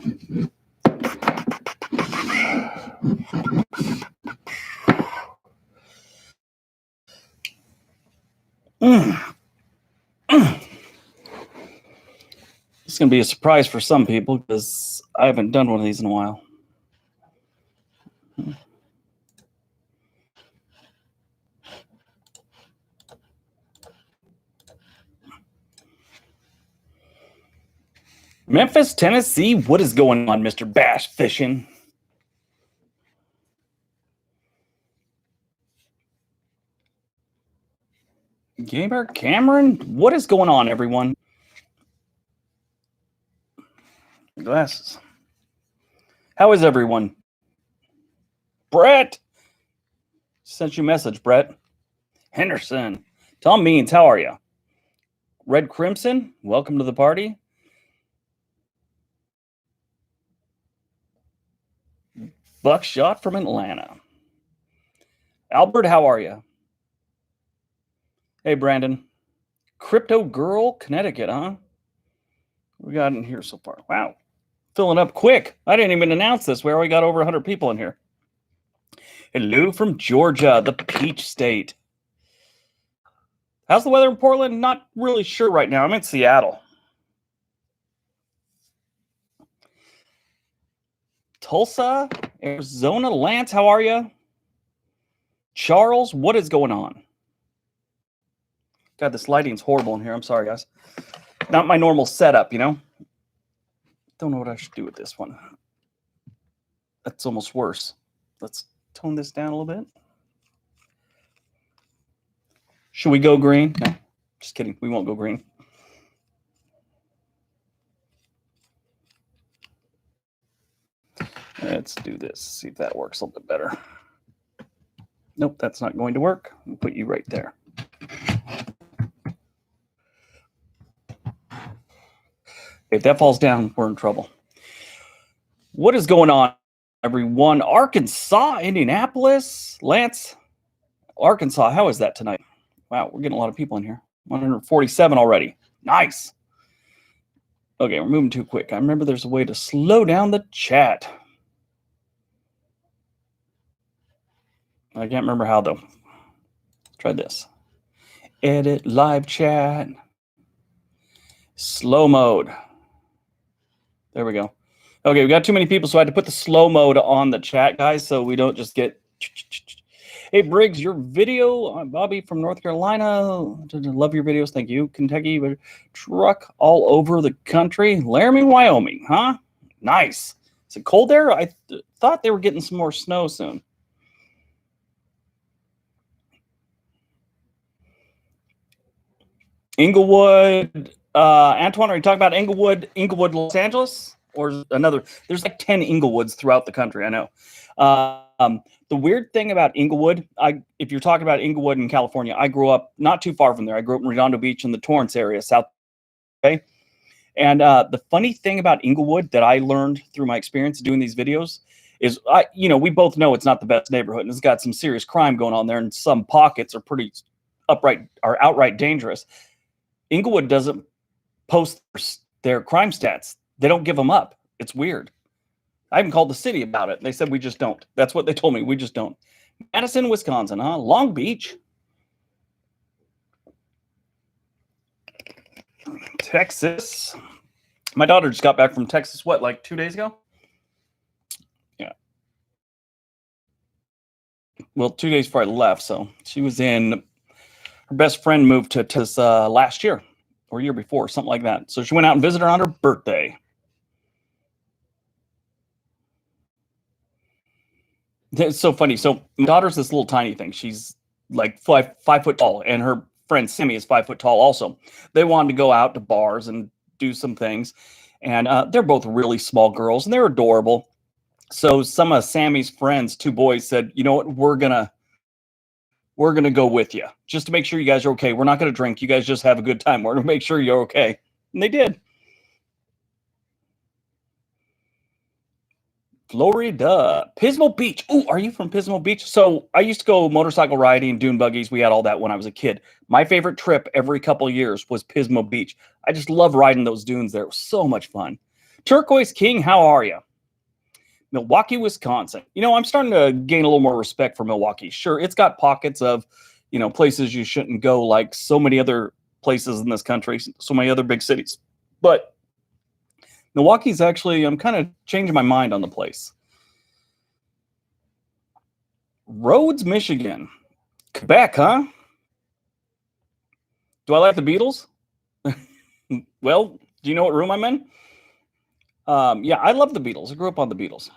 It's going to be a surprise for some people because I haven't done one of these in a while. Memphis, Tennessee, what is going on, Mr. Bash Fishing? Gamer Cameron, what is going on, everyone? Glasses. How is everyone? Brett. Sent you a message, Brett. Henderson. Tom Means, how are you? Red Crimson, welcome to the party. Buckshot from Atlanta. Albert, how are you? Hey, Brandon. Crypto Girl, Connecticut, huh? What we got in here so far? Wow. Filling up quick. I didn't even announce this. We already got over 100 people in here. Hello from Georgia, the Peach State. How's the weather in Portland? Not really sure right now. I'm in Seattle. Tulsa, Arizona. Lance, how are you? Charles, what is going on? God, this lighting's horrible in here. I'm sorry, guys. Not my normal setup, you know? Don't know what I should do with this one. That's almost worse. Let's tone this down a little bit. Should we go green? No, just kidding. We won't go green. Let's do this. See if that works a little bit better. Nope, that's not going to work. We'll put you right there. If that falls down, we're in trouble. What is going on, everyone? Arkansas, Indianapolis, Lance, Arkansas. How is that tonight? Wow, we're getting a lot of people in here. 147 already. Nice. Okay, we're moving too quick. I remember there's a way to slow down the chat. I can't remember how, though. Let's try this. Edit live chat. Slow mode. There we go. Okay, we got too many people, so I had to put the slow mode on the chat, guys, so we don't just get... Hey, Briggs, your video, I'm Bobby from North Carolina. Love your videos. Thank you. Kentucky, truck all over the country. Laramie, Wyoming, huh? Nice. Is it cold there? I thought they were getting some more snow soon. Inglewood, Antoine, are you talking about Inglewood, Los Angeles? Or another? There's like 10 Inglewoods throughout the country, I know. The weird thing about Inglewood, if you're talking about Inglewood in California, I grew up not too far from there. I grew up in Redondo Beach in the Torrance area, South. Okay. And the funny thing about Inglewood that I learned through my experience doing these videos is, we both know it's not the best neighborhood, and it's got some serious crime going on there, and some pockets are pretty outright dangerous. Inglewood doesn't post their crime stats. They don't give them up. It's weird. I even called the city about it. They said, we just don't. That's what they told me. We just don't. Madison, Wisconsin, huh? Long Beach. Texas. My daughter just got back from Texas, what, like 2 days ago? Yeah. Well, 2 days before I left, so she was in... Her best friend moved to Texas last year or year before, something like that. So she went out and visited her on her birthday. It's so funny. So my daughter's this little tiny thing. She's like five foot tall, and her friend Sammy is 5 foot tall also. They wanted to go out to bars and do some things, and they're both really small girls, and they're adorable. So some of Sammy's friends, two boys, said, you know what, we're gonna go with you just to make sure you guys are okay. We're not gonna drink. You guys just have a good time. We're gonna make sure you're okay. And they did. Florida, Pismo Beach. Oh, are you from Pismo Beach? So I used to go motorcycle riding, dune buggies. We had all that when I was a kid. My favorite trip every couple of years was Pismo Beach. I just love riding those dunes there. It was so much fun. Turquoise King, how are you? Milwaukee, Wisconsin. You know, I'm starting to gain a little more respect for Milwaukee. Sure, it's got pockets of, you know, places you shouldn't go, like so many other places in this country, so many other big cities. But Milwaukee's actually, I'm kind of changing my mind on the place. Rhodes, Michigan. Quebec, huh? Do I like the Beatles? Well, do you know what room I'm in? Yeah, I love the Beatles. I grew up on the Beatles.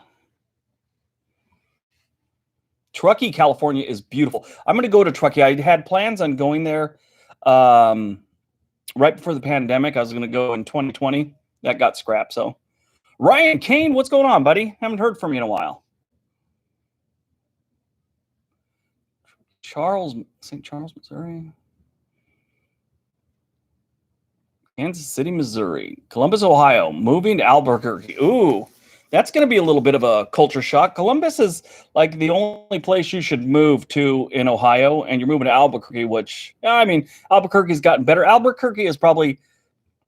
Truckee, California is beautiful. I'm going to go to Truckee. I had plans on going there right before the pandemic. I was going to go in 2020. That got scrapped. So, Ryan Kane, what's going on, buddy? Haven't heard from you in a while. St. Charles, Missouri. Kansas City, Missouri. Columbus, Ohio. Moving to Albuquerque. Ooh, that's going to be a little bit of a culture shock. Columbus is like the only place you should move to in Ohio, and you're moving to Albuquerque, which, I mean, Albuquerque's gotten better. Albuquerque is probably,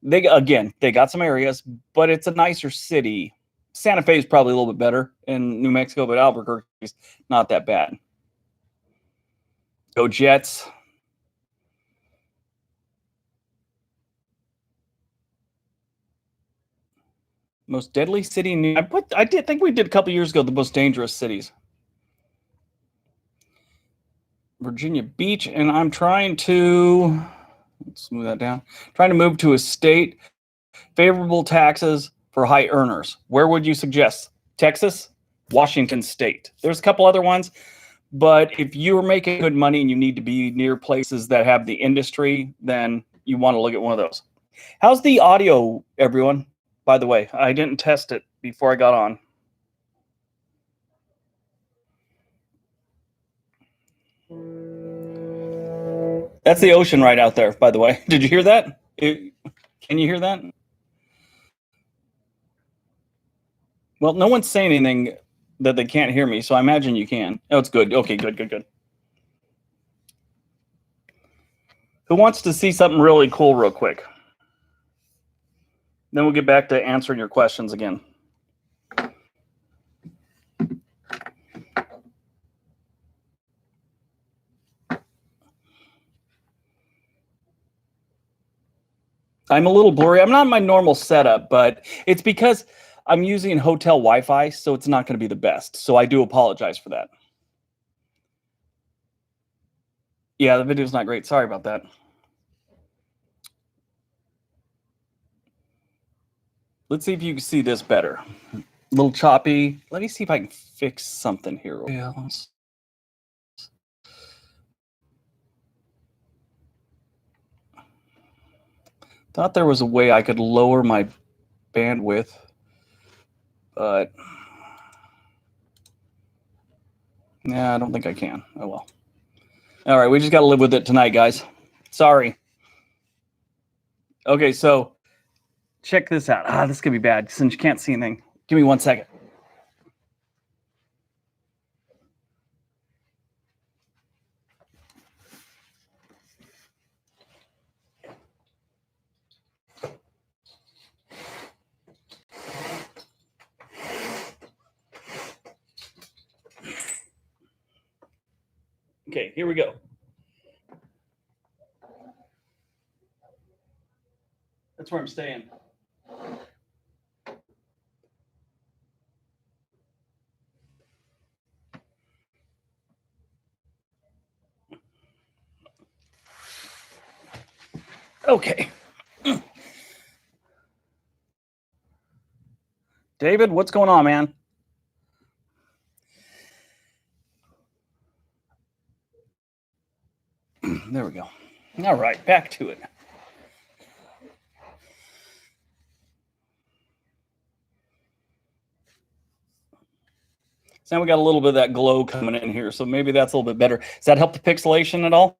they got some areas, but it's a nicer city. Santa Fe is probably a little bit better in New Mexico, but Albuquerque's not that bad. Go Jets. Most deadly city in New I did think we did a couple years ago the most dangerous cities. Virginia Beach, and I'm trying to let's move that down. Trying to move to a state favorable taxes for high earners. Where would you suggest? Texas, Washington State. There's a couple other ones, but if you're making good money and you need to be near places that have the industry, then you want to look at one of those. How's the audio, everyone? By the way, I didn't test it before I got on. That's the ocean right out there, by the way. Did you hear that? Can you hear that? Well, no one's saying anything that they can't hear me, so I imagine you can. Oh, it's good. Okay, good. Who wants to see something really cool real quick? Then we'll get back to answering your questions again. I'm a little blurry. I'm not in my normal setup, but it's because I'm using hotel Wi-Fi, so it's not going to be the best. So I do apologize for that. Yeah, the video's not great. Sorry about that. Let's see if you can see this better. A little choppy. Let me see if I can fix something here. Yeah. Thought there was a way I could lower my bandwidth, but yeah, I don't think I can. Oh well. All right, we just got to live with it tonight, guys. Sorry. Okay, so check this out. This could be bad since you can't see anything. Give me 1 second. Okay, here we go. That's where I'm staying. Okay. David, what's going on, man? There we go. All right, back to it. So now we got a little bit of that glow coming in here, so maybe that's a little bit better. Does that help the pixelation at all?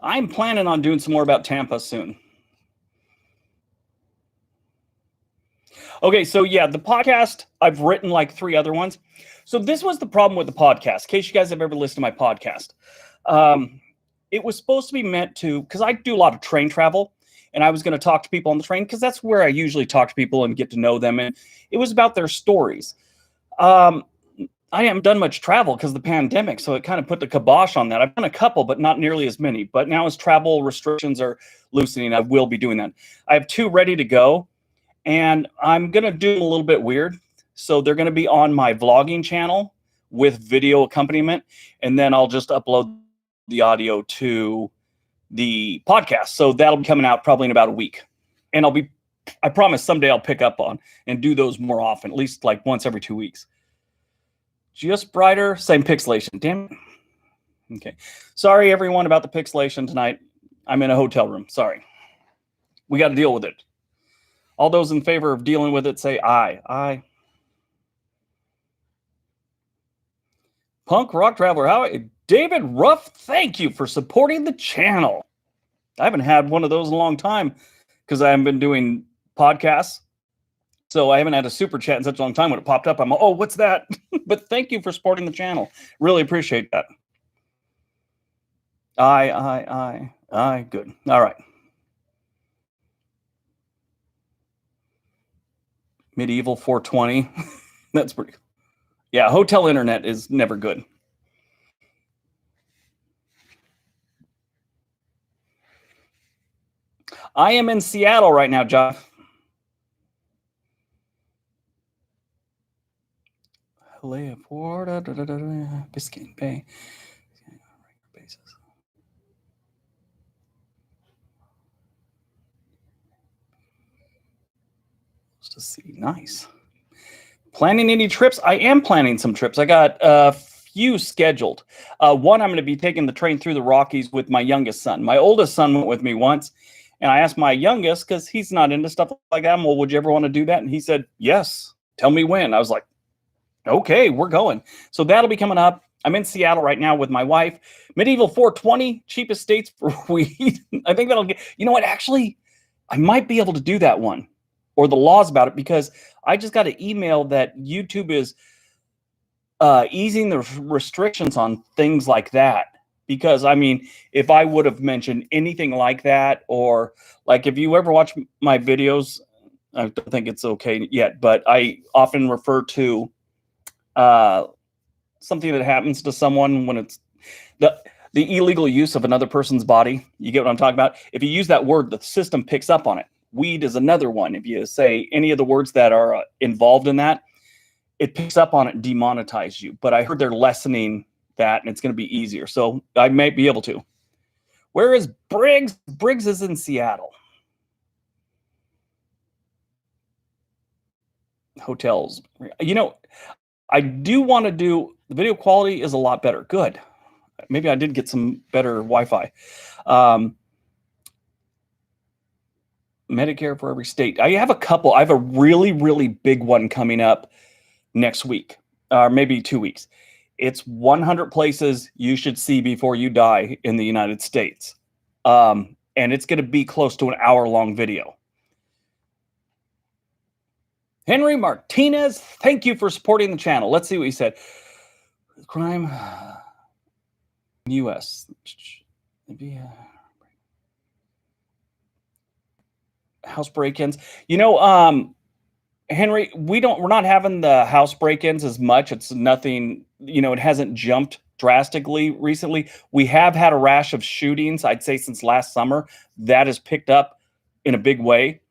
I'm planning on doing some more about Tampa soon. Okay, so yeah, the podcast, I've written like 3 other ones. So this was the problem with the podcast, in case you guys have ever listened to my podcast. It was supposed to be meant to, because I do a lot of train travel, and I was going to talk to people on the train, because that's where I usually talk to people and get to know them, and it was about their stories. I haven't done much travel because of the pandemic, so it kind of put the kibosh on that. I've done a couple, but not nearly as many. But now as travel restrictions are loosening, I will be doing that. I have 2 ready to go, and I'm going to do them a little bit weird. So they're going to be on my vlogging channel with video accompaniment, and then I'll just upload the audio to the podcast. So that'll be coming out probably in about a week. And I promise someday I'll pick up on and do those more often, at least like once every 2 weeks. Just brighter, same pixelation. Damn it. Okay. Sorry, everyone, about the pixelation tonight. I'm in a hotel room. Sorry. We got to deal with it. All those in favor of dealing with it say aye. Aye. Punk Rock Traveler, how David Ruff, thank you for supporting the channel. I haven't had one of those in a long time because I haven't been doing podcasts. So I haven't had a super chat in such a long time. When it popped up, I'm like, oh, what's that? But thank you for supporting the channel. Really appreciate that. Aye. Good. All right. Medieval 420. That's pretty good. Yeah, hotel internet is never good. I am in Seattle right now, John. Aloha, Florida, Biscayne Bay. To see, nice. Planning any trips? I am planning some trips. I got a few scheduled. One, I'm going to be taking the train through the Rockies with my youngest son. My oldest son went with me once, and I asked my youngest, because he's not into stuff like that, well, would you ever want to do that? And he said, yes. Tell me when. I was like, okay, we're going. So that'll be coming up. I'm in Seattle right now with my wife. Medieval 420, cheapest states for weed. I think that'll get, you know what, actually, I might be able to do that one, or the laws about it, because I just got an email that YouTube is easing the restrictions on things like that. Because, I mean, if I would have mentioned anything like that, or like if you ever watch my videos, I don't think it's okay yet, but I often refer to something that happens to someone when it's the illegal use of another person's body. You get what I'm talking about? If you use that word, the system picks up on it. Weed is another one. If you say any of the words that are involved in that, it picks up on it and demonetizes you. But I heard they're lessening that, and it's going to be easier. So I might be able to. Where is Briggs? Briggs is in Seattle. Hotels. You know, I do want to do, the video quality is a lot better. Good. Maybe I did get some better Wi-Fi. Medicare for every state. I have a couple. I have a really, really big one coming up next week, or maybe 2 weeks. It's 100 places you should see before you die in the United States. And it's going to be close to an hour-long video. Henry Martinez, thank you for supporting the channel. Let's see what he said. Crime, U.S. Maybe house break-ins. You know, Henry, we're not having the house break-ins as much. It's nothing, you know, it hasn't jumped drastically recently. We have had a rash of shootings, I'd say, since last summer. That has picked up in a big way.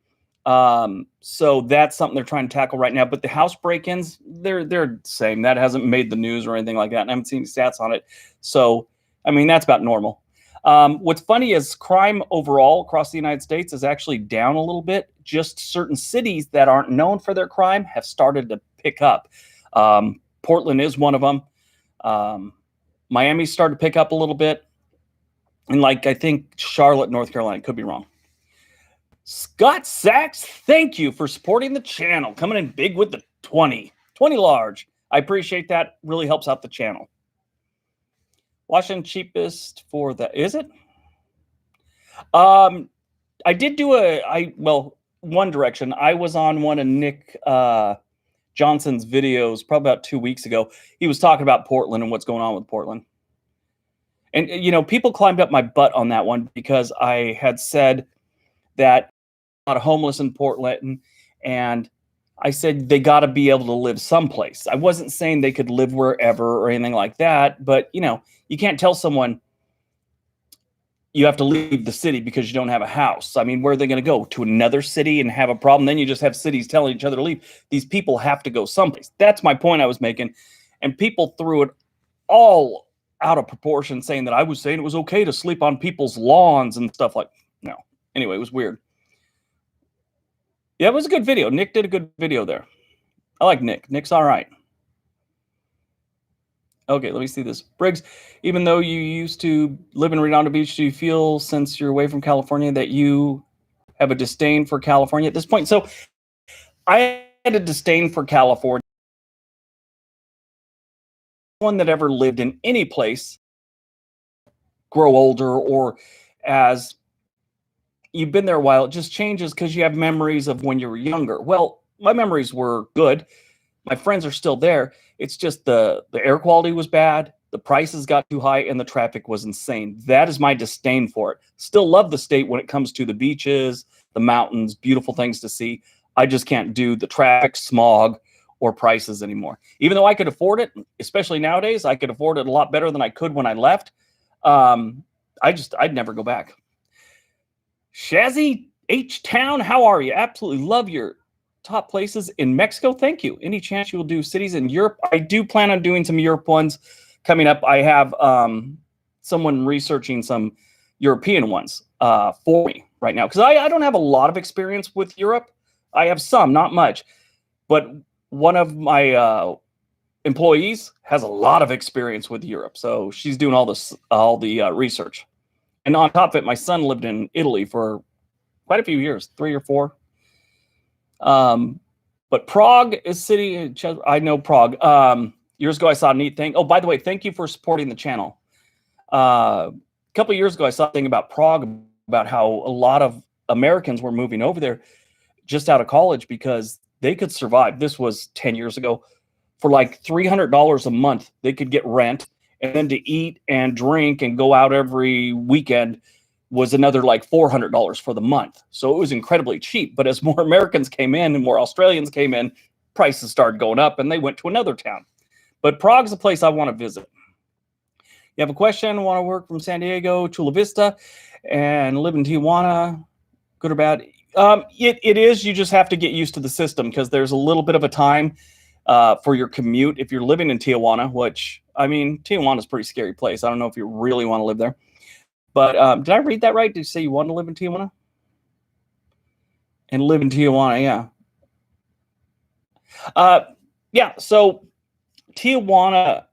So that's something they're trying to tackle right now. But the house break-ins, they're the same. That hasn't made the news or anything like that. And I haven't seen any stats on it. So, I mean, that's about normal. What's funny is crime overall across the United States is actually down a little bit. Just certain cities that aren't known for their crime have started to pick up. Portland is one of them. Miami started to pick up a little bit. And like, I think Charlotte, North Carolina, could be wrong. Scott Sachs, thank you for supporting the channel. Coming in big with the 20 large. I appreciate that. Really helps out the channel. Washington cheapest for the, is it? I did do well, one direction. I was on one of Nick Johnson's videos probably about 2 weeks ago. He was talking about Portland and what's going on with Portland. And, you know, people climbed up my butt on that one because I had said that a lot of homeless in Portland, and I said they got to be able to live someplace. I wasn't saying they could live wherever or anything like that, but, you know, you can't tell someone you have to leave the city because you don't have a house. I mean, where are they going to go? To another city and have a problem? Then you just have cities telling each other to leave. These people have to go someplace. That's my point I was making. And people threw it all out of proportion, saying that I was saying it was okay to sleep on people's lawns and stuff like, no. Anyway, it was weird. Yeah, it was a good video. Nick did a good video there. I like Nick. Nick's all right. Okay, let me see this. Briggs, even though you used to live in Redondo Beach, do you feel, since you're away from California, that you have a disdain for California at this point? So I had a disdain for California. One that ever lived in any place grow older, or as you've been there a while, it just changes because you have memories of when you were younger. Well, my memories were good. My friends are still there. It's just the air quality was bad, the prices got too high, and the traffic was insane. That is my disdain for it. Still love the state when it comes to the beaches, the mountains, beautiful things to see. I just can't do the traffic, smog, or prices anymore. Even though I could afford it, especially nowadays, I could afford it a lot better than I could when I left. I'd never go back. Shazzy H-Town, how are you? Absolutely love your top places in Mexico. Thank you. Any chance you will do cities in Europe? I do plan on doing some Europe ones coming up. I have someone researching some European ones for me right now, because I don't have a lot of experience with Europe. I have some, not much, but one of my employees has a lot of experience with Europe, so she's doing all the research. And on top of it, my son lived in Italy for quite a few years, 3 or 4. But Prague is city. I know Prague. Years ago, I saw a neat thing. Oh, by the way, thank you for supporting the channel. A couple of years ago, I saw a thing about Prague, about how a lot of Americans were moving over there just out of college because they could survive. This was 10 years ago. For like $300 a month, they could get rent, and then to eat and drink and go out every weekend was another like $400 for the month. So it was incredibly cheap. But as more Americans came in and more Australians came in, prices started going up, and they went to another town. But Prague's a place I want to visit. You have a question? Want to work from San Diego, Chula Vista, and live in Tijuana? Good or bad? It is. You just have to get used to the system, because there's a little bit of a time for your commute if you're living in Tijuana, which, I mean, Tijuana's a pretty scary place. I don't know if you really want to live there. But did I read that right? Did you say you want to live in Tijuana? And live in Tijuana, yeah. Yeah, so Tijuana,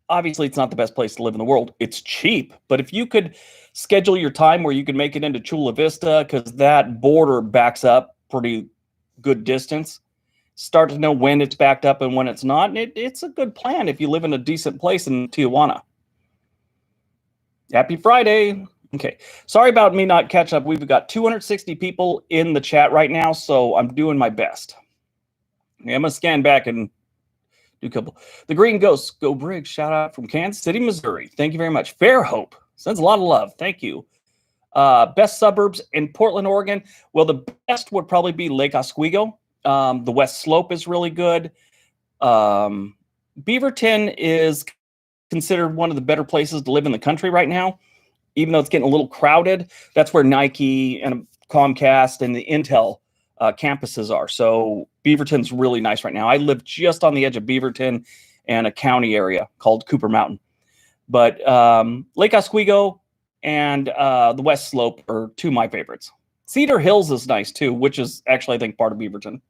obviously it's not the best place to live in the world. It's cheap. But if you could schedule your time where you could make it into Chula Vista, because that border backs up pretty good distance, start to know when it's backed up and when it's not. And it's a good plan if you live in a decent place in Tijuana. Happy Friday. Okay. Sorry about me not catching up. We've got 260 people in the chat right now, so I'm doing my best. Okay, I'm going to scan back and do a couple. The Green Ghost, Go Briggs, shout out from Kansas City, Missouri. Thank you very much. Fairhope sends a lot of love. Thank you. Best suburbs in Portland, Oregon. Well, the best would probably be Lake Oswego. The West Slope is really good. Beaverton is considered one of the better places to live in the country right now, even though it's getting a little crowded. That's where Nike and Comcast and the Intel campuses are. So Beaverton's really nice right now. I live just on the edge of Beaverton and a county area called Cooper Mountain. But Lake Oswego and the West Slope are two of my favorites. Cedar Hills is nice too, which is actually, I think, part of Beaverton.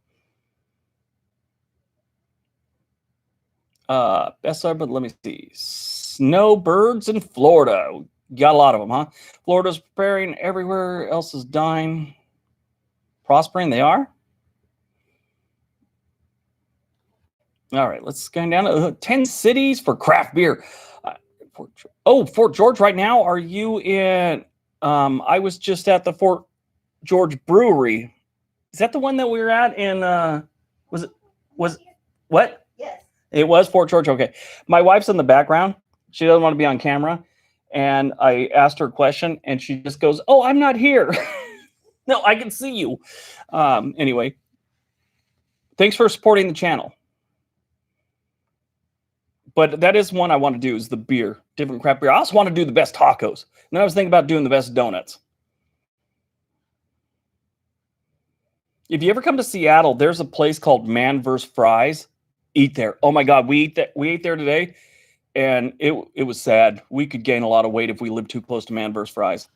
Best but let me see. Snowbirds in Florida. Got a lot of them, huh? Florida's preparing. Everywhere else is dying. Prospering, they are. All right, let's go down to 10 cities for craft beer. Fort George right now. Are you in? I was just at the Fort George Brewery Is that the one that we were at in, was what? Yes. It was Fort George. Okay. My wife's in the background. She doesn't want to be on camera. And I asked her a question and she just goes, "Oh, I'm not here." No, I can see you. Anyway, thanks for supporting the channel. But that is one I want to do, is the beer, different craft beer. I also want to do the best tacos. And then I was thinking about doing the best donuts. If you ever come to Seattle, there's a place called Man vs. Fries. Eat there. Oh my God, we ate there today, and it was sad. We could gain a lot of weight if we lived too close to Man vs. Fries.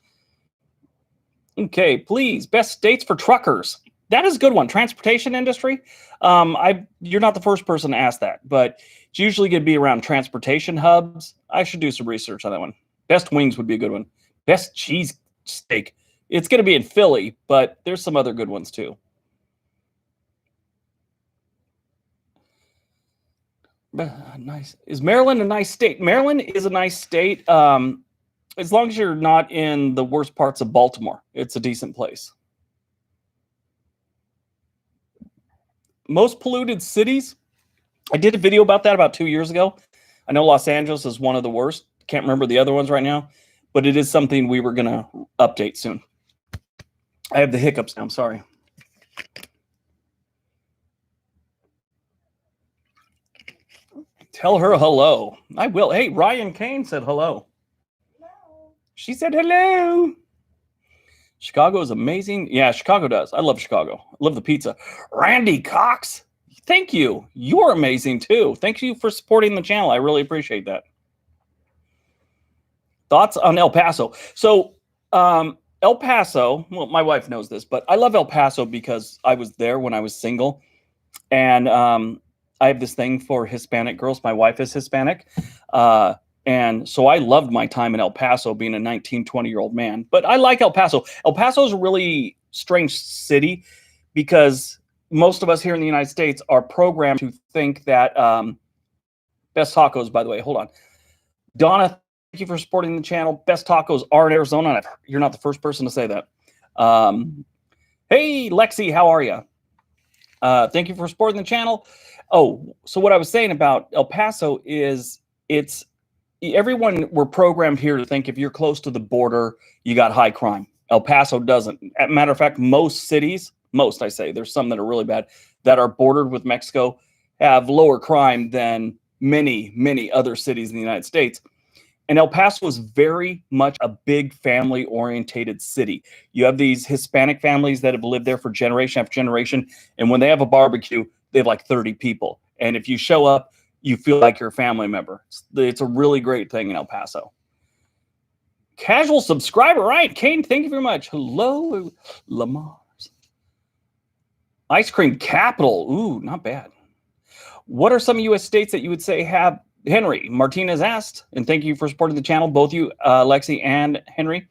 Okay, please, best states for truckers. That is a good one. Transportation industry. You're not the first person to ask that, but it's usually going to be around transportation hubs. I should do some research on that one. Best wings would be a good one. Best cheese steak. It's going to be in Philly, but there's some other good ones too. Nice. Is Maryland a nice state? Maryland is a nice state. As long as you're not in the worst parts of Baltimore, it's a decent place. Most polluted cities. I did a video about that about 2 years ago. I know Los Angeles is one of the worst. Can't remember the other ones right now, but it is something we were going to update soon. I have the hiccups now. I'm sorry. Tell her hello. I will. Hey, Ryan Kane said hello. Hello. She said hello. Chicago is amazing. Yeah, Chicago does. I love Chicago. I love the pizza. Randy Cox, thank you. You're amazing too. Thank you for supporting the channel. I really appreciate that. Thoughts on El Paso? So El Paso, well, my wife knows this, but I love El Paso because I was there when I was single. And I have this thing for Hispanic girls. My wife is Hispanic. And so I loved my time in El Paso being a 19, 20-year-old man. But I like El Paso. El Paso is a really strange city because most of us here in the United States are programmed to think that best tacos, by the way, hold on. Donna, thank you for supporting the channel. Best tacos are in Arizona. And you're not the first person to say that. Hey, Lexi, how are you? Thank you for supporting the channel. Oh, so what I was saying about El Paso is everyone, we're programmed here to think if you're close to the border, you got high crime. El Paso doesn't. As a matter of fact, most cities, I say, there's some that are really bad, that are bordered with Mexico, have lower crime than many, many other cities in the United States. And El Paso is very much a big family-orientated city. You have these Hispanic families that have lived there for generation after generation, and when they have a barbecue, they have like 30 people. And if you show up, you feel like you're a family member. It's a really great thing in El Paso. Casual subscriber, right? Kane, thank you very much. Hello, Lamar's. Ice cream capital. Ooh, not bad. What are some U.S. states that you would say have? Henry Martinez asked, and thank you for supporting the channel, both you, Lexi and Henry.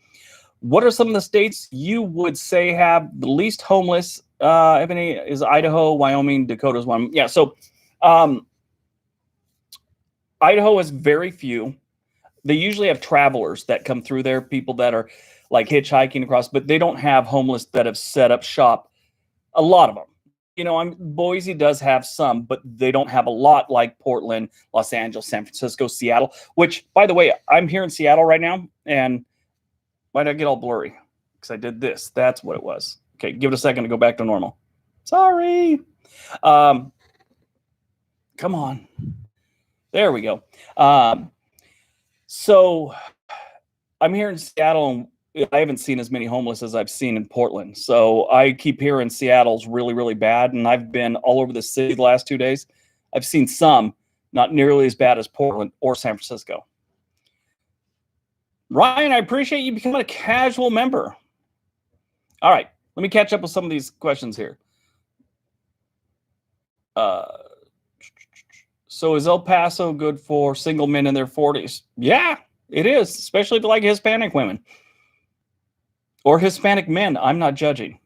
What are some of the states you would say have the least homeless? Ebony is Idaho, Wyoming, Dakota's one. Yeah, so Idaho has very few. They usually have travelers that come through there, people that are like hitchhiking across, but they don't have homeless that have set up shop. A lot of them. You know, Boise does have some, but they don't have a lot like Portland, Los Angeles, San Francisco, Seattle, which, by the way, I'm here in Seattle right now, and why did I get all blurry? Because I did this. That's what it was. Okay, give it a second to go back to normal. Sorry. Come on. There we go. So I'm here in Seattle, and I haven't seen as many homeless as I've seen in Portland. So I keep hearing Seattle's really, really bad. And I've been all over the city the last 2 days. I've seen some, not nearly as bad as Portland or San Francisco. Ryan, I appreciate you becoming a casual member. All right, let me catch up with some of these questions here. So is El Paso good for single men in their 40s? Yeah, it is, especially if you like Hispanic women. Or Hispanic men, I'm not judging.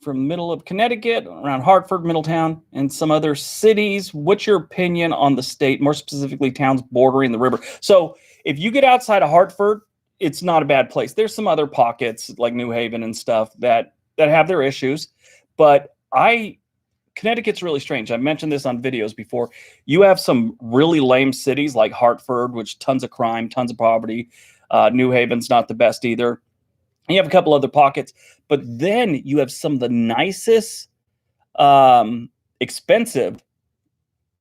From the middle of Connecticut, around Hartford, Middletown, and some other cities, what's your opinion on the state, more specifically towns bordering the river? So if you get outside of Hartford, it's not a bad place. There's some other pockets like New Haven and stuff that that have their issues, but Connecticut's really strange. I've mentioned this on videos before. You have some really lame cities like Hartford, which tons of crime, tons of poverty. New Haven's not the best either. And you have a couple other pockets, but then you have some of the nicest, expensive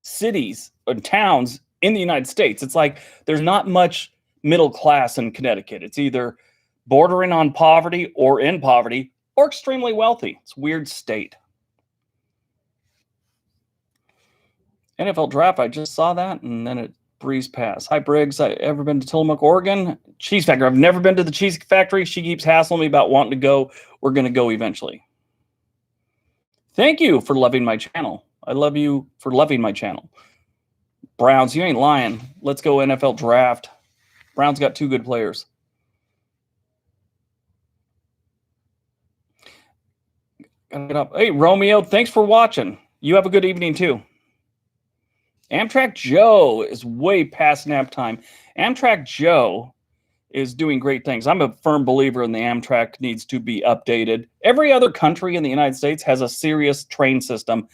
cities and towns in the United States. It's like there's not much middle class in Connecticut. It's either bordering on poverty or in poverty or extremely wealthy. It's a weird state. NFL draft, I just saw that, and then it breezed past. Hi, Briggs. I ever been to Tillamook, Oregon? Cheese Factory. I've never been to the Cheese Factory. She keeps hassling me about wanting to go. We're going to go eventually. Thank you for loving my channel. I love you for loving my channel. Browns, you ain't lying. Let's go NFL draft. Browns got 2 good players. Gotta get up. Hey, Romeo, thanks for watching. You have a good evening, too. Amtrak Joe is way past nap time. Amtrak Joe is doing great things. I'm a firm believer in the Amtrak needs to be updated. Every other country in the United States has a serious train system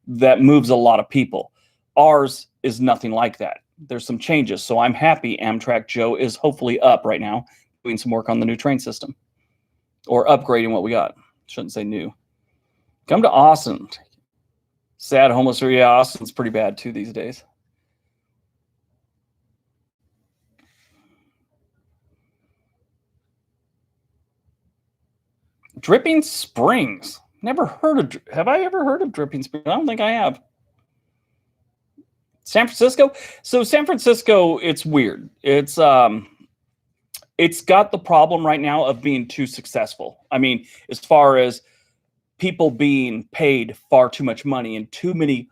that moves a lot of people. Ours is nothing like that. There's some changes, so I'm happy Amtrak Joe is hopefully up right now, doing some work on the new train system or upgrading what we got. Shouldn't say new. Come to Austin. Sad homeless area. Austin's pretty bad too these days. Dripping Springs. Never heard of. Have I ever heard of Dripping Springs? I don't think I have. San Francisco. So San Francisco, it's weird. It's got the problem right now of being too successful. I mean, as far as people being paid far too much money and too many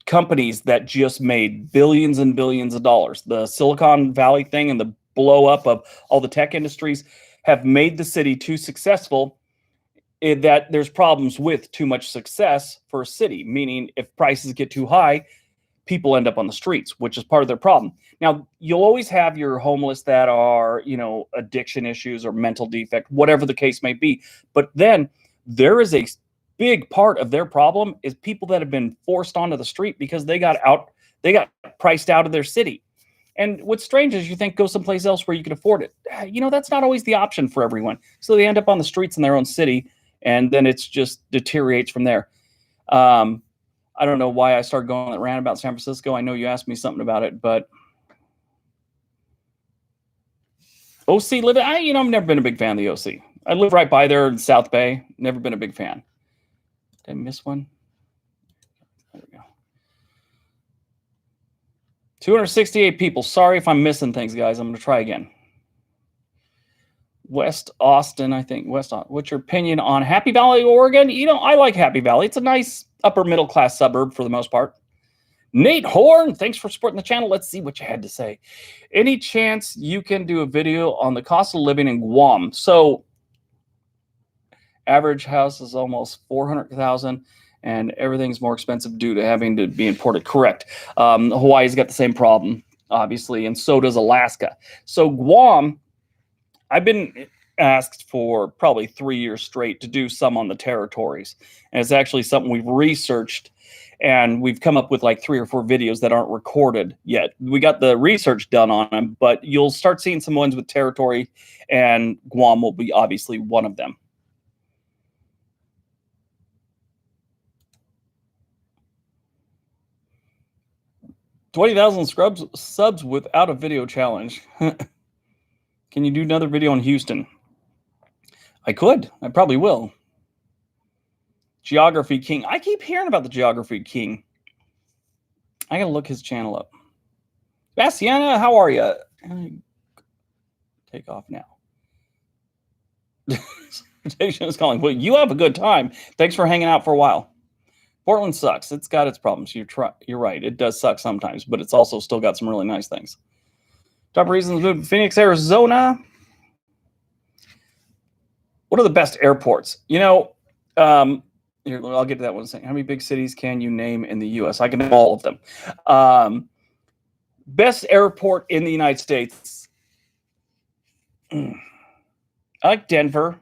companies that just made billions and billions of dollars. The Silicon Valley thing and the blow up of all the tech industries have made the city too successful, that there's problems with too much success for a city, meaning if prices get too high, people end up on the streets, which is part of their problem. Now, you'll always have your homeless that are, addiction issues or mental defect, whatever the case may be. But then there is a big part of their problem is people that have been forced onto the street because they got priced out of their city. And what's strange is you think go someplace else where you can afford it. That's not always the option for everyone. So they end up on the streets in their own city, and then it's just deteriorates from there. I don't know why I started going on that rant about San Francisco. I know you asked me something about it, but OC living. I've never been a big fan of the OC. I live right by there in South Bay. Never been a big fan. Did I miss one? There we go. 268 people. Sorry if I'm missing things, guys. I'm going to try again. West Austin, I think. West Austin. What's your opinion on Happy Valley, Oregon? I like Happy Valley. It's a nice upper middle class suburb for the most part. Nate Horn, thanks for supporting the channel. Let's see what you had to say. Any chance you can do a video on the cost of living in Guam? So average house is almost $400,000, and everything's more expensive due to having to be imported. Correct. Hawaii's got the same problem, obviously, and so does Alaska. So Guam, I've been asked for probably 3 years straight to do some on the territories, and it's actually something we've researched, and we've come up with like 3 or 4 videos that aren't recorded yet. We got the research done on them, but you'll start seeing some ones with territory, and Guam will be obviously one of them. $20,000 subs without a video challenge. Can you do another video on Houston? I could. I probably will. Geography King. I keep hearing about the Geography King. I gotta look his channel up. Bastiana, how are you? Take off now. Transportation is calling. Well, you have a good time. Thanks for hanging out for a while. Portland sucks. It's got its problems. You're right. It does suck sometimes, but it's also still got some really nice things. Top reasons to move to Phoenix, Arizona. What are the best airports? Here, I'll get to that one in a second. How many big cities can you name in the U.S.? I can name all of them. Best airport in the United States. I like Denver.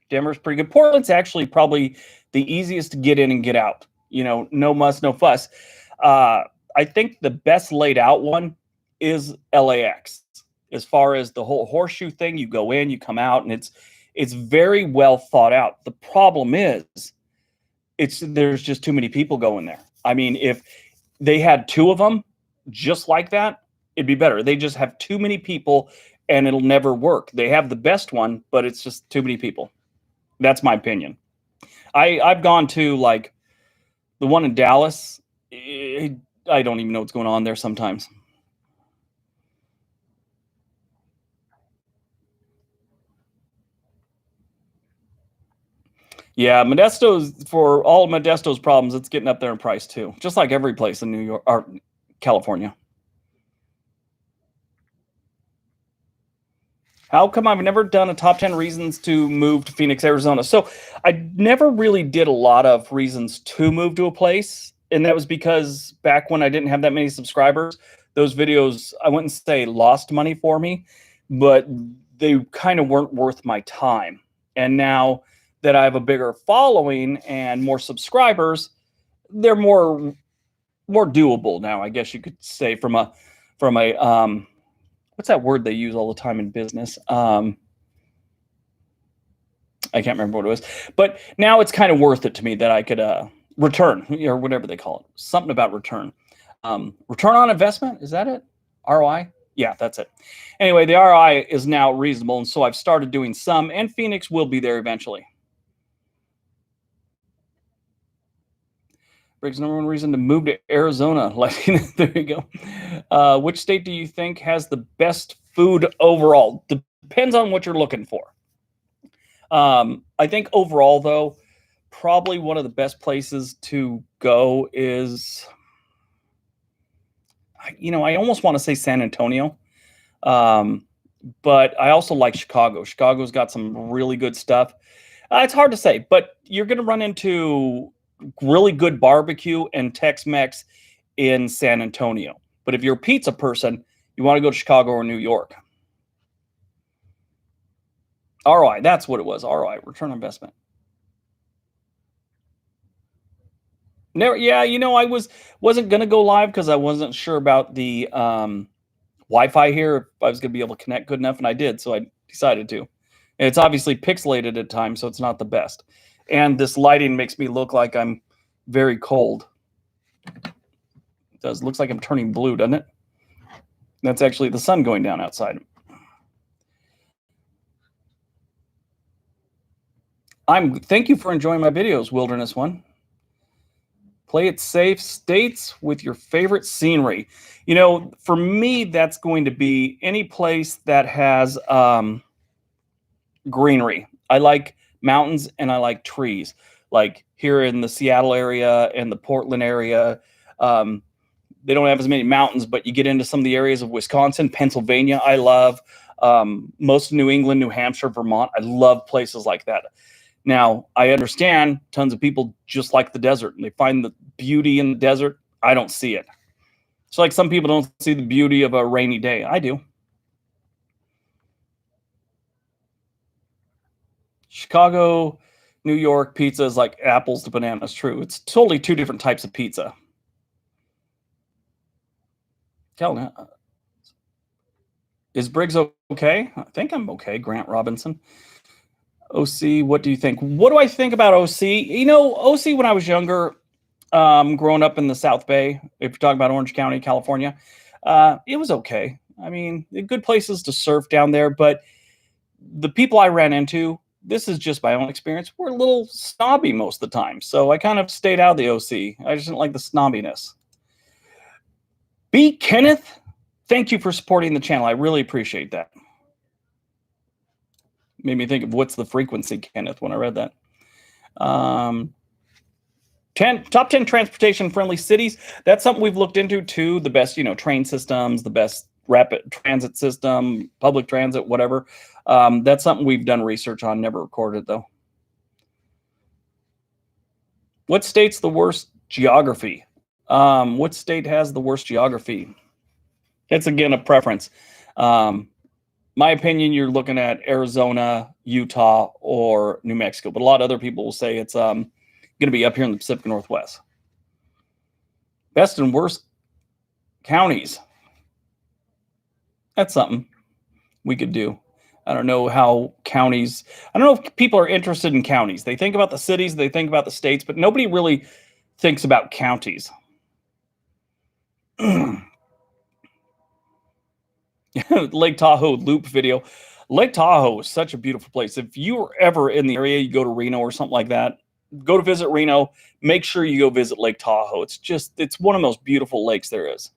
Denver's pretty good. Portland's actually probably the easiest to get in and get out. You know, no muss, no fuss. I think the best laid out one is LAX. As far as the whole horseshoe thing, you go in, you come out, and it's very well thought out. The problem is there's just too many people going there. I mean, if they had two of them just like that, it'd be better. They just have too many people and it'll never work. They have the best one, but it's just too many people. That's my opinion. I've gone to like the one in Dallas. I don't even know what's going on there sometimes. Yeah, Modesto's, for all Modesto's problems, it's getting up there in price too, just like every place in New York or California. How come I've never done a top 10 reasons to move to Phoenix, Arizona? So I never really did a lot of reasons to move to a place. And that was because back when I didn't have that many subscribers, those videos, I wouldn't say lost money for me, but they kind of weren't worth my time. And now that I have a bigger following and more subscribers, they're more doable now, I guess you could say, from a what's that word they use all the time in business? I can't remember what it was, but now it's kind of worth it to me that I could return, or whatever they call it. Something about return. Return on investment, is that it? ROI? Yeah, that's it. Anyway, the ROI is now reasonable, and so I've started doing some, and Phoenix will be there eventually. Briggs, number one reason to move to Arizona. There you go. Which state do you think has the best food overall? Depends on what you're looking for. I think overall, though, probably one of the best places to go is, you know, I almost want to say San Antonio. But I also like Chicago. Chicago's got some really good stuff. It's hard to say, but you're going to run into really good barbecue and Tex-Mex in San Antonio. But if you're a pizza person, you want to go to Chicago or New York. ROI, that's what it was. ROI, return on investment. Never, yeah, you know, I wasn't gonna go live because I wasn't sure about the Wi-Fi here, if I was gonna be able to connect good enough, and I did, so I decided to. And it's obviously pixelated at times, so it's not the best. And this lighting makes me look like I'm very cold. It does. Looks like I'm turning blue, doesn't it? That's actually the sun going down outside. Thank you for enjoying my videos, Wilderness One. Play it safe. States with your favorite scenery. You know, for me, that's going to be any place that has greenery. I like mountains and I like trees. Like here in the Seattle area and the Portland area, they don't have as many mountains, but you get into some of the areas of Wisconsin, Pennsylvania, I love. Most of New England, New Hampshire, Vermont, I love places like that. Now, I understand tons of people just like the desert and they find the beauty in the desert. I don't see it. It's like some people don't see the beauty of a rainy day. I do. Chicago, New York pizza is like apples to bananas. True. It's totally two different types of pizza. Calvin, is Briggs okay? I think I'm okay. Grant Robinson. OC, what do you think? What do I think about OC? You know, OC when I was younger, growing up in the South Bay, if you're talking about Orange County, California, it was okay. I mean, good places to surf down there, but the people I ran into, this is just my own experience, were a little snobby most of the time. So I kind of stayed out of the OC. I just didn't like the snobbiness. B. Kenneth, thank you for supporting the channel. I really appreciate that. Made me think of what's the frequency, Kenneth, when I read that. Top 10 transportation friendly cities. That's something we've looked into too. The best, you know, train systems, the best rapid transit system, public transit, whatever. That's something we've done research on, never recorded though. What state's the worst geography? What state has the worst geography? It's again a preference. my opinion, you're looking at Arizona, Utah, or New Mexico. But a lot of other people will say it's going to be up here in the Pacific Northwest. Best and worst counties. That's something we could do. I don't know how counties, I don't know if people are interested in counties. They think about the cities, they think about the states, but nobody really thinks about counties. Lake Tahoe loop video. Lake Tahoe is such a beautiful place. If you were ever in the area, you go to Reno or something like that, go to visit Reno, make sure you go visit Lake Tahoe. It's one of the most beautiful lakes there is.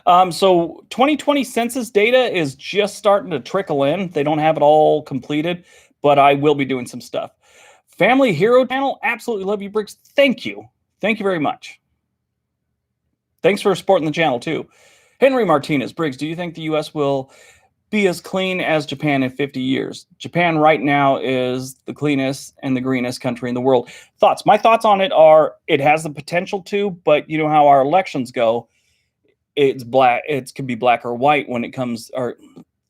So 2020 census data is just starting to trickle in. They don't have it all completed, but I will be doing some stuff. Family Hero Channel, absolutely love you, Briggs. Thank you. Thank you very much. Thanks for supporting the channel, too. Henry Martinez, Briggs, do you think the U.S. will be as clean as Japan in 50 years? Japan right now is the cleanest and the greenest country in the world. Thoughts? My thoughts on it are it has the potential to, but you know how our elections go. It's black. It can be black or white when it comes, or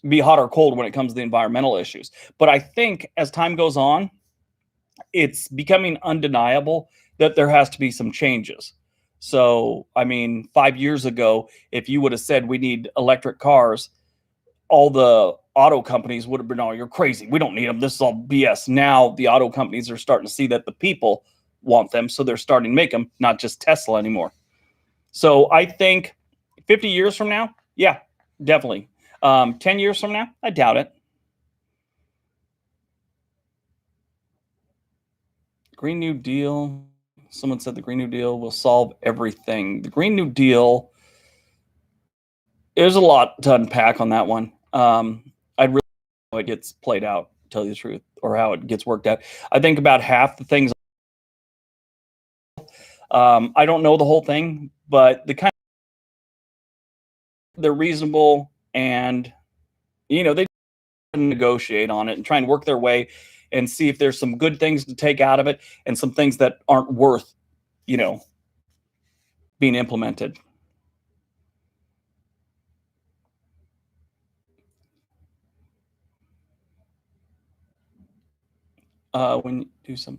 be hot or cold when it comes to the environmental issues. But I think as time goes on, it's becoming undeniable that there has to be some changes. So, I mean, 5 years ago, if you would have said we need electric cars, all the auto companies would have been, oh, you're crazy. We don't need them. This is all BS. Now the auto companies are starting to see that the people want them. So they're starting to make them, not just Tesla anymore. So I think 50 years from now, yeah, definitely. 10 years from now, I doubt it. Green New Deal. Someone said the Green New Deal will solve everything. The Green New Deal, there's a lot to unpack on that one. I'd really know how it gets played out, to tell you the truth, or how it gets worked out. I think about half the things. I don't know the whole thing, but they're reasonable, and they negotiate on it and try and work their way and see if there's some good things to take out of it and some things that aren't worth being implemented. When you do some,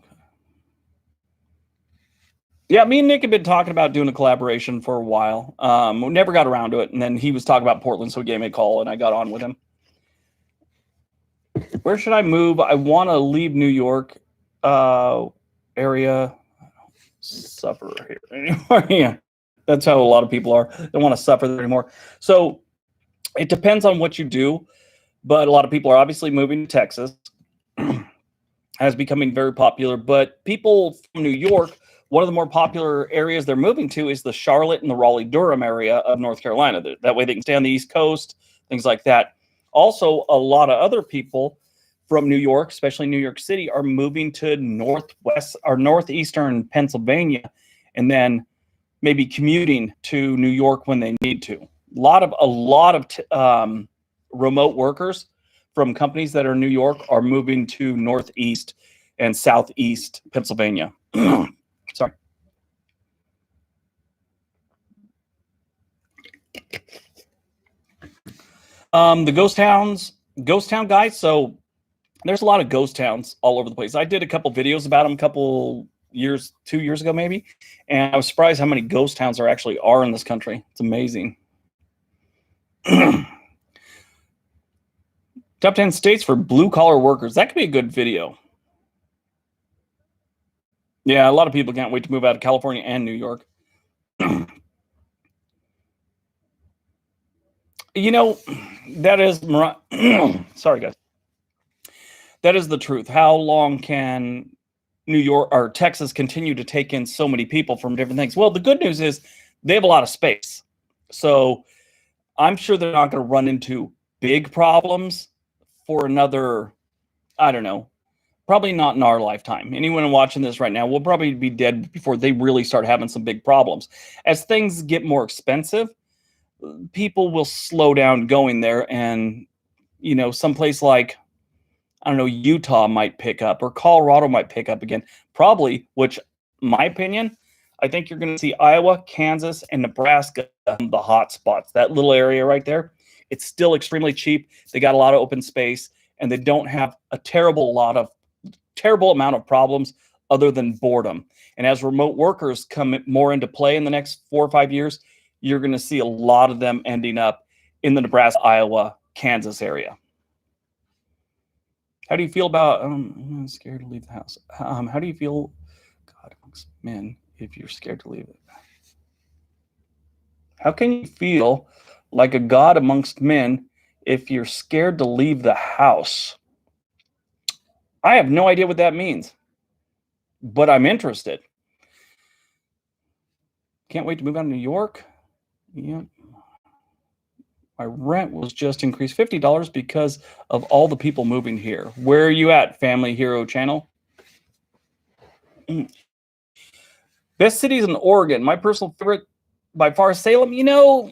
yeah, me and Nick have been talking about doing a collaboration for a while. We never got around to it, and then he was talking about Portland, so he gave me a call, and I got on with him. Where should I move? I want to leave New York area. I don't suffer here anymore. Yeah, that's how a lot of people are. They don't want to suffer there anymore. So it depends on what you do, but a lot of people are obviously moving to Texas. As becoming very popular, but people from New York, one of the more popular areas they're moving to is the Charlotte and the Raleigh-Durham area of North Carolina. That way they can stay on the East Coast, things like that. Also, a lot of other people from New York, especially New York City, are moving to northwest or northeastern Pennsylvania, and then maybe commuting to New York when they need to. A lot of remote workers from companies that are in New York are moving to northeast and southeast Pennsylvania. Sorry. The ghost town guys. So there's a lot of ghost towns all over the place. I did a couple videos about them 2 years ago maybe, and I was surprised how many ghost towns there actually are in this country. It's amazing. Top 10 states for blue-collar workers. That could be a good video. Yeah, a lot of people can't wait to move out of California and New York. That is sorry, guys. That is the truth. How long can New York or Texas continue to take in so many people from different things? Well, the good news is they have a lot of space. So I'm sure they're not going to run into big problems for another, I don't know, probably not in our lifetime. Anyone watching this right now will probably be dead before they really start having some big problems. As things get more expensive, people will slow down going there, and someplace like, I don't know, Utah might pick up, or Colorado might pick up again. Probably, which, my opinion, I think you're going to see Iowa, Kansas, and Nebraska the hot spots. That little area right there, it's still extremely cheap. They got a lot of open space, and they don't have a terrible amount of problems other than boredom. And as remote workers come more into play in the next 4 or 5 years, you're going to see a lot of them ending up in the Nebraska, Iowa, Kansas area. How do you feel about, I'm scared to leave the house. How do you feel, God amongst men, if you're scared to leave it? How can you feel like a god amongst men if you're scared to leave the house? I have no idea what that means, but I'm interested. Can't wait to move out to New York. Yep. My rent was just increased $50 because of all the people moving here. Where are you at, Family Hero Channel? Best cities in Oregon. My personal favorite by far, Salem. You know,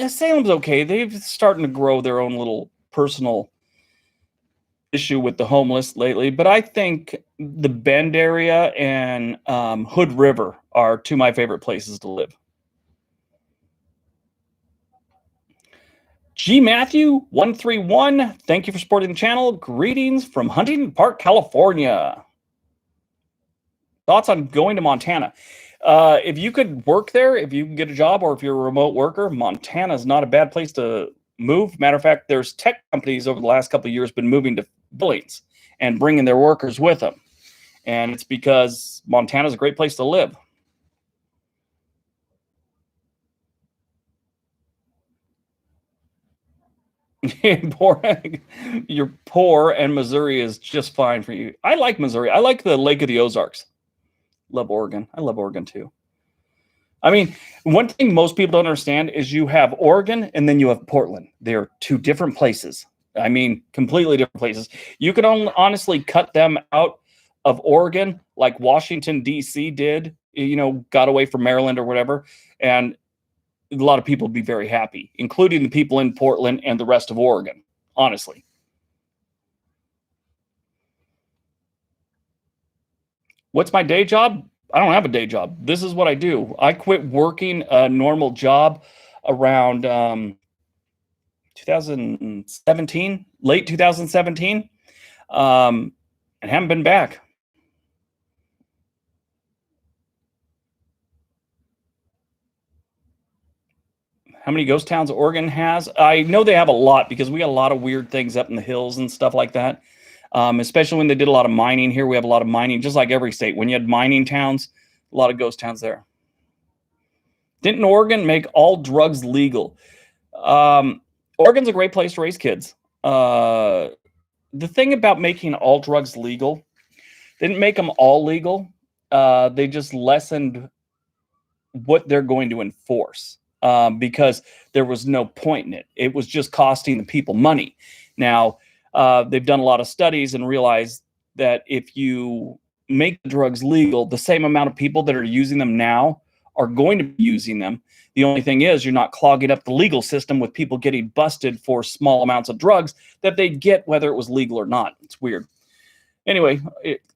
Salem's okay. They've starting to grow their own little personal issue with the homeless lately. But I think the Bend area and Hood River are two of my favorite places to live. G. Matthew 131, thank you for supporting the channel. Greetings from Huntington Park, California. Thoughts on going to Montana? If you could work there, if you can get a job, or if you're a remote worker, Montana is not a bad place to move. Matter of fact, there's tech companies over the last couple of years been moving to Billings and bringing their workers with them. And it's because Montana is a great place to live. You're poor, and Missouri is just fine for you. I like Missouri. I like the Lake of the Ozarks. Love Oregon. I love Oregon too. I mean, one thing most people don't understand is you have Oregon and then you have Portland. They're two different places. I mean, completely different places. You can only honestly cut them out of Oregon like Washington, D.C. did, you know, got away from Maryland or whatever. And a lot of people would be very happy, including the people in Portland and the rest of Oregon, honestly. What's my day job? I don't have a day job. This is what I do. I quit working a normal job around 2017, late 2017, and haven't been back. How many ghost towns Oregon has? I know they have a lot because we got a lot of weird things up in the hills and stuff like that. Especially when they did a lot of mining here. We have a lot of mining, just like every state. When you had mining towns, a lot of ghost towns there. Didn't Oregon make all drugs legal? Oregon's a great place to raise kids. The thing about making all drugs legal, they didn't make them all legal. They just lessened what they're going to enforce because there was no point in it. It was just costing the people money. Now, they've done a lot of studies and realized that if you make the drugs legal, the same amount of people that are using them now are going to be using them. The only thing is you're not clogging up the legal system with people getting busted for small amounts of drugs that they'd get whether it was legal or not. It's weird. Anyway,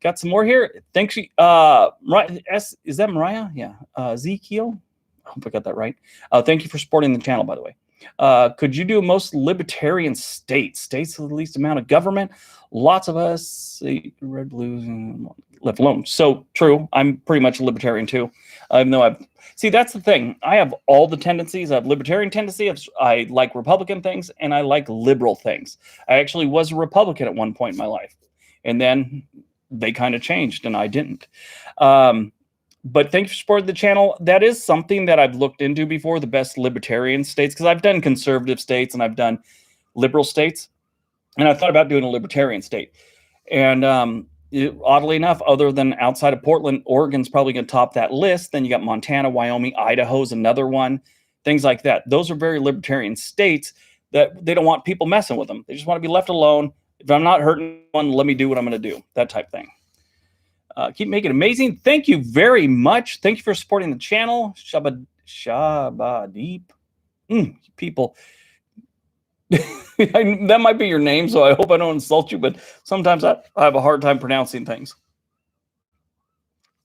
got some more here. Thanks. Is that Mariah? Yeah. Ezekiel? I hope I got that right. Thank you for supporting the channel, by the way. Could you do most libertarian states with the least amount of government? Lots of us, red, blues, and left alone. So true. I'm pretty much a libertarian too. Even though that's the thing. I have all the tendencies. I have libertarian tendencies. I like Republican things, and I like liberal things. I actually was a Republican at one point in my life, and then they kind of changed, and I didn't. But thank you for supporting the channel. That is something that I've looked into before, the best libertarian states, because I've done conservative states and I've done liberal states. And I thought about doing a libertarian state. And oddly enough, other than outside of Portland, Oregon's probably going to top that list. Then you got Montana, Wyoming, Idaho's another one, things like that. Those are very libertarian states that they don't want people messing with them. They just want to be left alone. If I'm not hurting one, let me do what I'm going to do, that type thing. Keep making it amazing. Thank you very much. Thank you for supporting the channel. Shabba Deep. People. That might be your name, so I hope I don't insult you, but sometimes I have a hard time pronouncing things.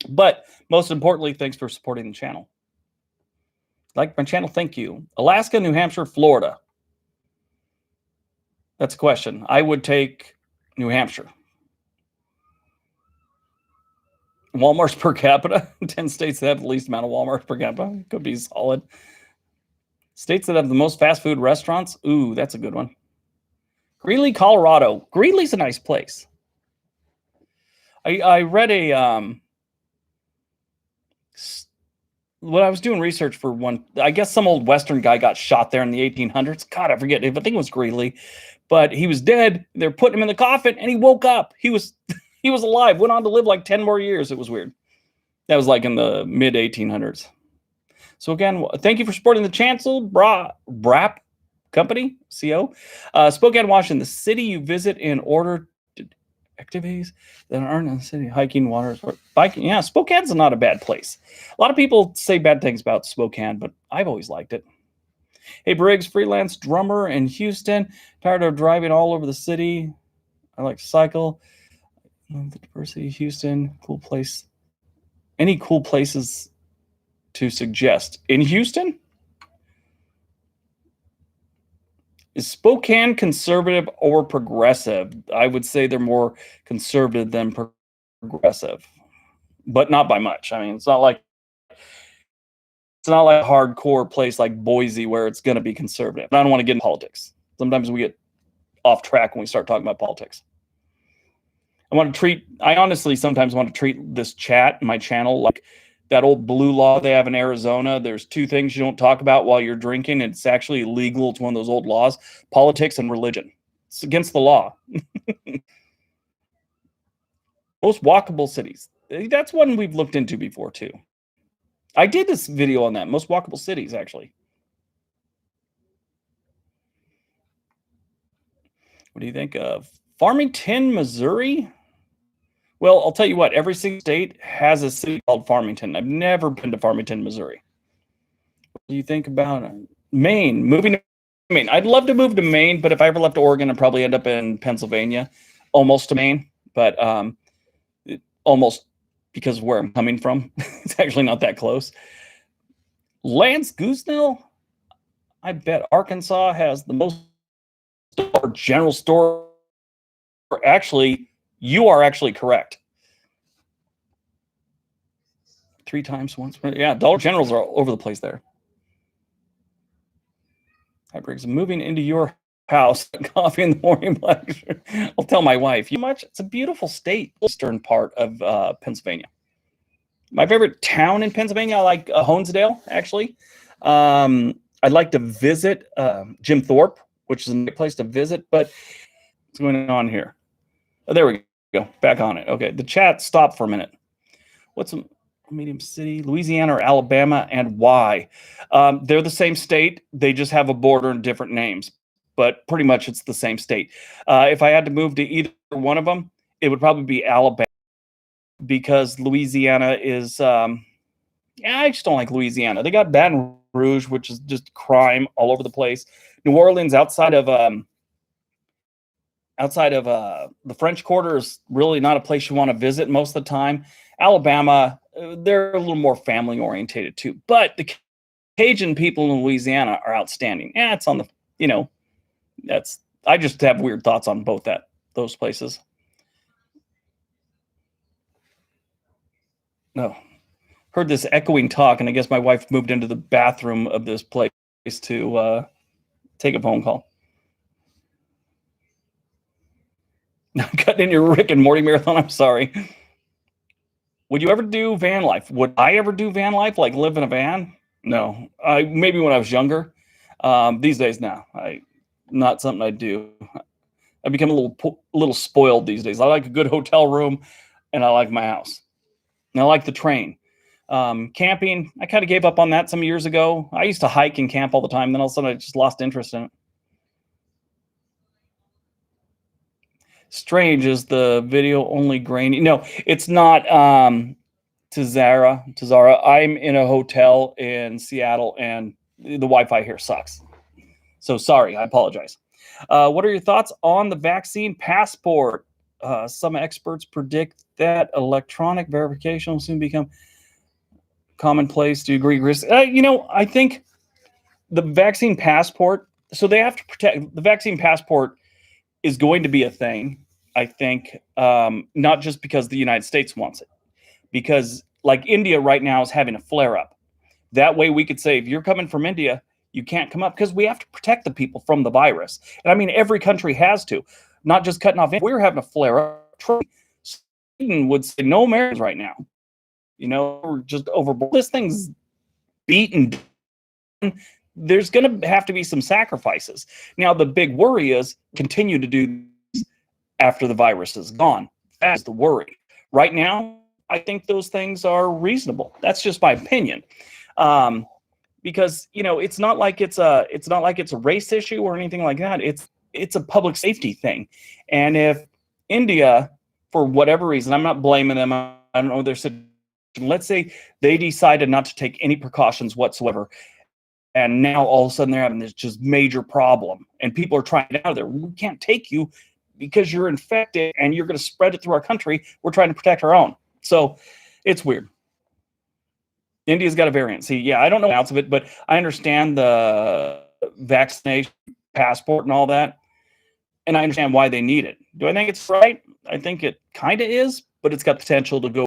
But most importantly, thanks for supporting the channel. Like my channel, thank you. Alaska, New Hampshire, Florida. That's a question. I would take New Hampshire. Walmarts per capita. 10 states that have the least amount of Walmarts per capita. Could be solid. States that have the most fast food restaurants. Ooh, that's a good one. Greeley, Colorado. Greeley's a nice place. I read when I was doing research for one, I guess some old Western guy got shot there in the 1800s. God, I forget. I think it was Greeley, but he was dead. They're putting him in the coffin, and he woke up. He was he was alive. Went on to live like 10 more years. It was weird. That was like in the mid 1800s. So again, thank you for supporting the Chancel Brap Company, CO. Spokane, Washington, the city you visit in order to activities that aren't in the city, hiking, water sport, biking. Yeah, Spokane's not a bad place. A lot of people say bad things about Spokane, but I've always liked it. Hey, Briggs, freelance drummer in Houston. Tired of driving all over the city. I like to cycle. The diversity of Houston, cool place. Any cool places to suggest in Houston? Is Spokane conservative or progressive? I would say they're more conservative than progressive, but not by much. I mean, it's not like a hardcore place like Boise where it's going to be conservative. I don't want to get into politics. Sometimes we get off track when we start talking about politics. I honestly sometimes want to treat this chat, my channel, like that old blue law they have in Arizona. There's two things you don't talk about while you're drinking. It's actually illegal. It's one of those old laws: politics and religion. It's against the law. Most walkable cities. That's one we've looked into before too. I did this video on that. Most walkable cities, actually. What do you think of Farmington, Missouri? Well, I'll tell you what, every single state has a city called Farmington. I've never been to Farmington, Missouri. What do you think about Maine? Moving to Maine. I'd love to move to Maine, but if I ever left Oregon, I'd probably end up in Pennsylvania, almost to Maine, but almost because of where I'm coming from. It's actually not that close. Lance Goosenell? I bet Arkansas has the most general store. Actually, you are actually correct. 3 times once. Yeah, Dollar Generals are all over the place there. Hi, Briggs. Moving into your house, coffee in the morning lecture. I'll tell my wife. You much? It's a beautiful state, eastern part of Pennsylvania. My favorite town in Pennsylvania, I like Honesdale, actually. I'd like to visit Jim Thorpe, which is a nice place to visit, but what's going on here? Oh, there we go. Back on it. Okay, the chat stopped for a minute. What's a medium city? Louisiana or Alabama, and why? They're the same state. They just have a border and different names, but pretty much it's the same state. If I had to move to either one of them, it would probably be Alabama, because Louisiana is yeah, I just don't like Louisiana. They got Baton Rouge, which is just crime all over the place. New Orleans, outside of the French Quarter, is really not a place you want to visit most of the time. Alabama, they're a little more family orientated too, but the Cajun people in Louisiana are outstanding. Yeah, it's on the, you know, I just have weird thoughts on both those places. No, heard this echoing talk, and I guess my wife moved into the bathroom of this place to take a phone call. Cutting in your Rick and Morty marathon. I'm sorry. Would you ever do van life? Would I ever do van life, like live in a van? No. Maybe when I was younger. These days, now, not something I do. I become a little spoiled these days. I like a good hotel room, and I like my house. And I like the train. Camping, I kind of gave up on that some years ago. I used to hike and camp all the time. Then all of a sudden, I just lost interest in it. Strange, is the video only grainy? No, it's not. Tazara, I'm in a hotel in Seattle, and the Wi-Fi here sucks. So sorry, I apologize. What are your thoughts on the vaccine passport? Some experts predict that electronic verification will soon become commonplace. Do you agree, Chris? I think the vaccine passport. So they have to protect the vaccine passport is going to be a thing. I think not just because the United States wants it, because like India right now is having a flare up. That way we could say, if you're coming from India, you can't come up because we have to protect the people from the virus. And I mean, every country has to, not just cutting off. If we're having a flare up, Sweden would say no Americans right now. We're just overboard. This thing's beaten. There's going to have to be some sacrifices. Now, the big worry is continue to do this after the virus is gone. That's the worry. Right now, I think those things are reasonable. That's just my opinion. Because it's not like it's a race issue or anything like that. It's a public safety thing. And if India, for whatever reason, I'm not blaming them, I don't know their situation. Let's say they decided not to take any precautions whatsoever, and now all of a sudden they're having this just major problem, and people are trying to get out of there. We can't take you because you're infected and you're going to spread it through our country. We're trying to protect our own. So it's weird. India's got a variant. See, yeah, I don't know the outs of it, but I understand the vaccination passport and all that, and I understand why they need it. Do I think it's right? I think it kind of is, but it's got potential to go